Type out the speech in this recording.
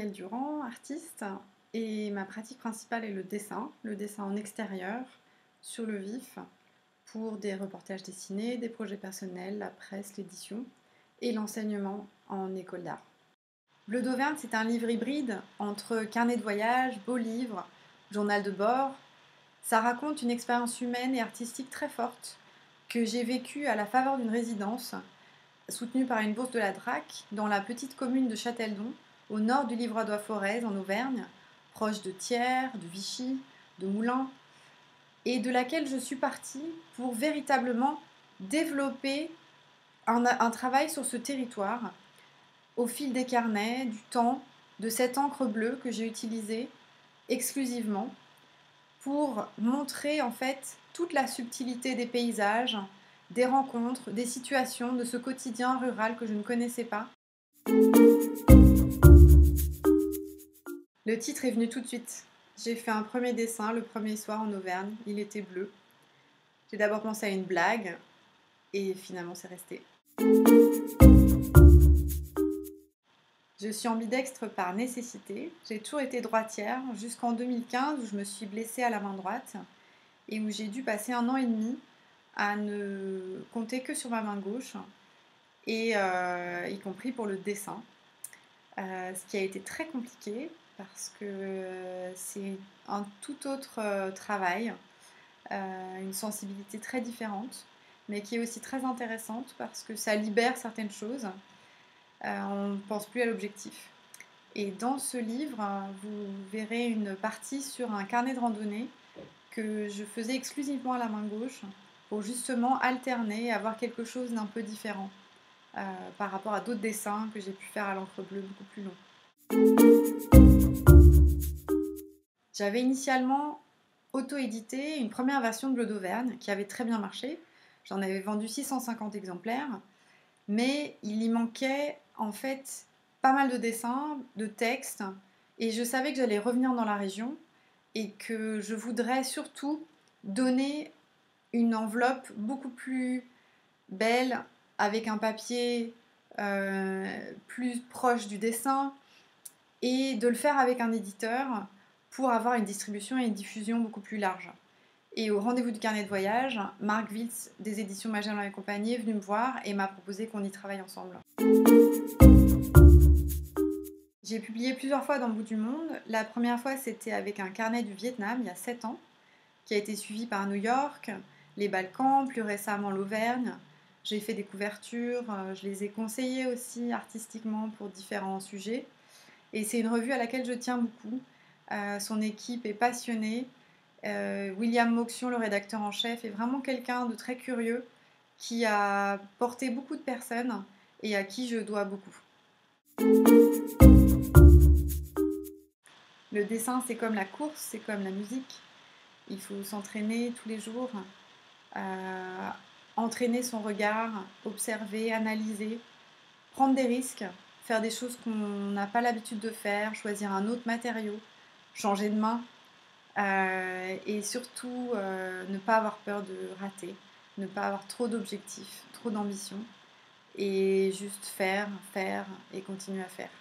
Gabrielle Durand, artiste, et ma pratique principale est le dessin en extérieur, sur le vif, pour des reportages dessinés, des projets personnels, la presse, l'édition et l'enseignement en école d'art. Bleu d'Auvergne, c'est un livre hybride entre carnet de voyage, beau livre, journal de bord. Ça raconte une expérience humaine et artistique très forte que j'ai vécue à la faveur d'une résidence soutenue par une bourse de la DRAC dans la petite commune de Châteldon, au nord du Livradois-Forez en Auvergne, proche de Thiers, de Vichy, de Moulins, et de laquelle je suis partie pour véritablement développer un travail sur ce territoire au fil des carnets, du temps, de cette encre bleue que j'ai utilisée exclusivement pour montrer en fait toute la subtilité des paysages, des rencontres, des situations, de ce quotidien rural que je ne connaissais pas. Le titre est venu tout de suite. J'ai fait un premier dessin le premier soir en Auvergne, il était bleu. J'ai d'abord pensé à une blague et finalement c'est resté. Je suis ambidextre par nécessité. J'ai toujours été droitière jusqu'en 2015 où je me suis blessée à la main droite et où j'ai dû passer 1 an et demi à ne compter que sur ma main gauche, et y compris pour le dessin. Ce qui a été très compliqué parce que c'est un tout autre travail, une sensibilité très différente, mais qui est aussi très intéressante parce que ça libère certaines choses. On ne pense plus à l'objectif. Et dans ce livre, vous verrez une partie sur un carnet de randonnée que je faisais exclusivement à la main gauche pour justement alterner, avoir quelque chose d'un peu différent par rapport à d'autres dessins que j'ai pu faire à l'encre bleue beaucoup plus long. J'avais initialement auto-édité une première version de Bleu d'Auvergne qui avait très bien marché. J'en avais vendu 650 exemplaires, mais il y manquait en fait pas mal de dessins, de textes, et je savais que j'allais revenir dans la région et que je voudrais surtout donner une enveloppe beaucoup plus belle, avec un papier plus proche du dessin, et de le faire avec un éditeur pour avoir une distribution et une diffusion beaucoup plus large. Et au rendez-vous du carnet de voyage, Marc Wiltz des éditions Magellan et compagnie est venu me voir et m'a proposé qu'on y travaille ensemble. J'ai publié plusieurs fois dans le bout du monde. La première fois, c'était avec un carnet du Vietnam, il y a 7 ans, qui a été suivi par New York, les Balkans, plus récemment l'Auvergne. J'ai fait des couvertures, je les ai conseillées aussi artistiquement pour différents sujets. Et c'est une revue à laquelle je tiens beaucoup. Son équipe est passionnée. William Moxion, le rédacteur en chef, est vraiment quelqu'un de très curieux qui a porté beaucoup de personnes et à qui je dois beaucoup. Le dessin, c'est comme la course, c'est comme la musique. Il faut s'entraîner tous les jours, entraîner son regard, observer, analyser, prendre des risques, faire des choses qu'on n'a pas l'habitude de faire, choisir un autre matériau, changer de main, et surtout ne pas avoir peur de rater, ne pas avoir trop d'objectifs, trop d'ambition, et juste faire et continuer à faire.